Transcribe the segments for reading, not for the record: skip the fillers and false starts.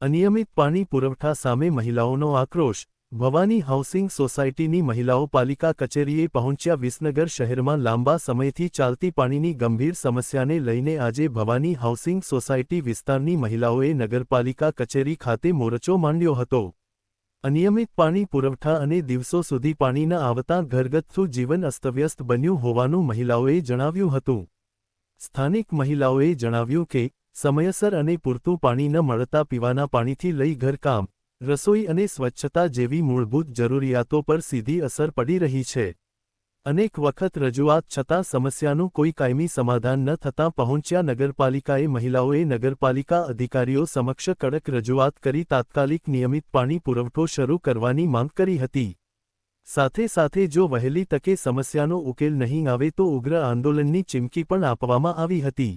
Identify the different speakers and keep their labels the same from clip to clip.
Speaker 1: અનિયમિત પાણી પુરવઠા સામે મહિલાઓનો આક્રોશ। ભવાની હાઉસિંગ સોસાયટીની મહિલાઓ પાલિકા કચેરીએ પહોંચ્યા। વિસનગર શહેરમાં લાંબા સમયથી ચાલતી પાણીની ગંભીર સમસ્યાને લઈને આજે ભવાની હાઉસિંગ સોસાયટી વિસ્તારની મહિલાઓએ નગરપાલિકા કચેરી ખાતે મોરચો માંડ્યો હતો। અનિયમિત પાણી પુરવઠા અને દિવસો સુધી પાણી ન આવતા ઘરગથ્થુ જીવન અસ્તવ્યસ્ત બન્યું હોવાનું મહિલાઓએ જણાવ્યું હતું। સ્થાનિક મહિલાઓએ જણાવ્યું કે સમયસર અને પૂરતું પાણી ન મળતા પીવાના પાણીથી લઈ ઘરકામ, રસોઈ અને સ્વચ્છતા જેવી મૂળભૂત જરૂરિયાતો પર સીધી અસર પડી રહી છે। અનેક વખત રજૂઆત છતાં સમસ્યાનું કોઈ કાયમી સમાધાન ન થતાં પહોંચ્યા નગરપાલિકાએ મહિલાઓએ નગરપાલિકા અધિકારીઓ સમક્ષ કડક રજૂઆત કરી તાત્કાલિક નિયમિત પાણી પુરવઠો શરૂ કરવાની માંગ કરી હતી। સાથે સાથે જો વહેલી તકે સમસ્યાનો ઉકેલ નહીં આવે તો ઉગ્ર આંદોલનની ચીમકી પણ આપવામાં આવી હતી।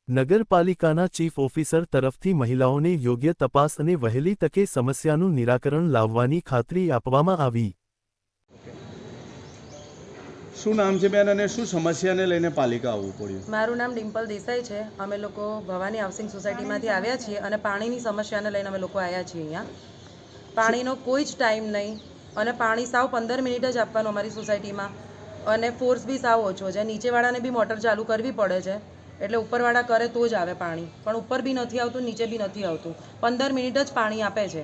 Speaker 1: નગરપાલિકાના ચીફ ઓફિસર તરફથી મહિલાઓને યોગ્ય તપાસ અને વહેલી તકે સમસ્યાનું નિરાકરણ લાવવાની ખાતરી આપવામાં આવી।
Speaker 2: શું નામ છે બેન અને શું સમસ્યાને લઈને પાલિકા આવવું પડ્યું?
Speaker 3: મારું નામ ડિમ્પલ દેસાઈ છે। અમે લોકો ભવાની હાઉસિંગ સોસાયટીમાંથી આવ્યા છીએ અને પાણીની સમસ્યાને લઈને અમે લોકો આવ્યા છીએ। અહીંયા પાણીનો કોઈ જ ટાઈમ નહીં અને પાણી સાવ 15 મિનિટ જ આપવાનું અમારી સોસાયટીમાં અને ફોર્સ બી સાવ ઓછો છે। નીચેવાળાને બી મોટર ચાલુ કરવી પડે છે એટલે ઉપરવાળા કરે તો જ આવે પાણી, પણ ઉપર બી નથી આવતું, નીચે બી નથી આવતું। 15 મિનિટ જ પાણી આપે છે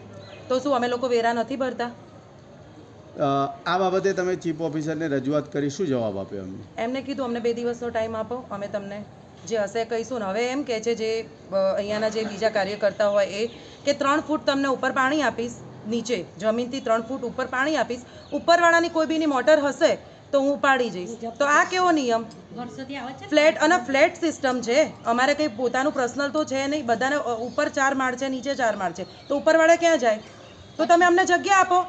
Speaker 3: તો શું અમે લોકો વેરા નથી ભરતા?
Speaker 2: આ બાબતે તમે ચીફ ઓફિસરને રજૂઆત કરી, શું જવાબ આપ્યો
Speaker 3: એમને કીધું અમને 2 દિવસનો ટાઈમ આપો, અમે તમને જે હશે કહીશું ને। હવે એમ કહે છે જે અહીંયાના જે બીજા કાર્યકર્તા હોય એ કે 3 ફૂટ તમને ઉપર પાણી આપીશ, નીચે જમીનથી 3 ફૂટ ઉપર પાણી આપીશ, ઉપરવાળાની કોઈ બીની મોટર હશે તો હું ઉપાડી જઈશ। તો આ કેવો નિયમ? ફ્લેટ અને ફ્લેટ સિસ્ટમ છે, અમારે કંઈ પોતાનું પર્સનલ તો છે નહીં, બધાને ઉપર 4 માળ છે, નીચે 4 માળ છે, તો ઉપરવાળા ક્યાં જાય? તો તમે અમને જગ્યા આપો,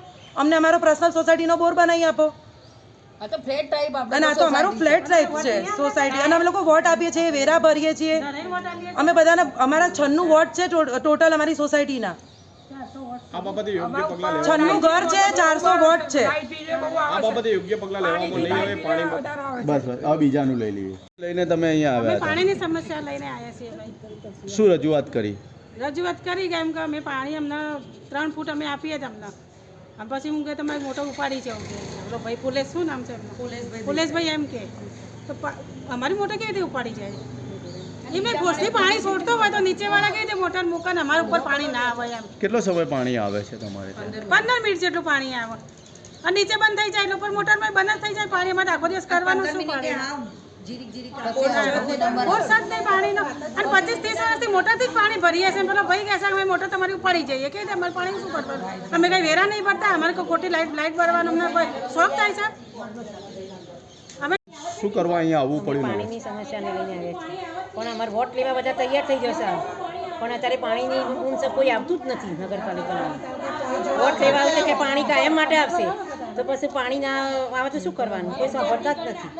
Speaker 3: અમને અમારો પર્સનલ સોસાયટીનો બોર બનાવી આપો।
Speaker 4: આ તો ફ્લેટ ટાઈપ આપણે
Speaker 3: અને આ તો અમારું ફ્લેટ ટાઈપ છે સોસાયટી અને અમે લોકો વોટ આપીએ છીએ, વેરા ભરીએ છીએ અમે બધાને। અમારા 96 વોટ છે ટોટલ અમારી સોસાયટીના।
Speaker 2: આ બાબતે યોગ્ય પગલાં લેવા
Speaker 3: 96 ઘર છે, 400 વોટ છે।
Speaker 2: આ બાબતે યોગ્ય પગલાં લેવામાં નહીં આવે પાણી બસ હવે બીજાનું લઈ લઈએ લઈને તમે અહીંયા આવ્યા હતા।
Speaker 4: પાણીની સમસ્યા લઈને આવ્યા છીએ ભાઈ।
Speaker 2: શું રજૂઆત કરી?
Speaker 4: રજૂઆત કરી કેમ કે અમે પાણી અમને 3 ફૂટ અમે આપીએ જ અમને, પછી હું કે તમારી મોટર ઉપાડી છે બોલો ભાઈ પુલેશ, શું નામ છે પુલેશભાઈ એમ કે તો અમારી મોટર કેવી રીતે ઉપાડી જાય? એ મેં ફોર્સથી પાણી છોડતો હોય તો નીચેવાળા કેવી રીતે મોટર મૂકે, અમારા ઉપર પાણી ના આવે એમ।
Speaker 2: કેટલો સમય પાણી આવે છે તમારે?
Speaker 4: 15 મિનિટ જેટલું પાણી આવે અને નીચે બંધ થઈ જાય એટલે ઉપર મોટરમાં બંધ થઈ જાય પાણી। અમારે આખો દિવસ કરવાનું શું પાણી? ફોર્સ જ નહીં પાણીનો અને 25-30 વર્ષથી મોટરથી જ પાણી ભરીએ છીએ। પેલો ભાઈ કહે છે કે મોટર તમારી ઉપાડી જઈએ, કે અમારે પાણી શું કરવાનું? અમે કંઈ વેરા નહીં ભરતા, અમારે કોઈ ખોટી લાઇટ ભરવાનો અમને કોઈ શોખ થાય છે? અમે
Speaker 2: શું કરવા અહીંયા આવવું પડ્યું?
Speaker 5: પાણીની સમસ્યાને લઈને આવ્યા છીએ, પણ અમારે વોટ લેવા બધા તૈયાર થઈ જશે, પણ અત્યારે પાણીની ઊંચ કોઈ આવતું જ નથી નગરપાલિકામાં। વોટ લેવા આવશે કે પાણી કાયમ માટે આવશે, તો પછી પાણી ના આવે તો શું કરવાનું? કોઈ સાંભળતા જ નથી।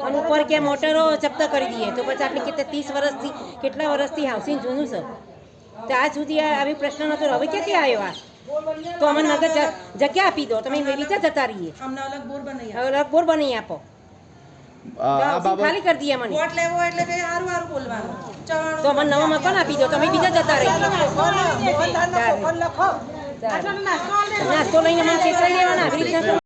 Speaker 5: અને ઉપર કે મોટરો જપ્ત કરી દઈએ તો પછી આપણે કેટલા 30 વર્ષથી કેટલા વર્ષથી હાઉસિંગ જૂનું છે તો આજ સુધી આવી પ્રશ્ન નહોતો, હવે ક્યાંથી આવ્યો આ? તો અમને નગર જગ્યા આપી દો, તમે રીતે જતા રહીએ, અલગ બોર બનાવી આપો, ખાલી કરી દઈએ મને।
Speaker 3: વોટ લેવો એટલે કે હારું હારું બોલવાનું,
Speaker 5: તો અમને નવા મકાન આપી દો, તમે બીજા જતા રહીએ। નાસ્તો લઈને મને છેતરાઈ લેવાના આવી રીતના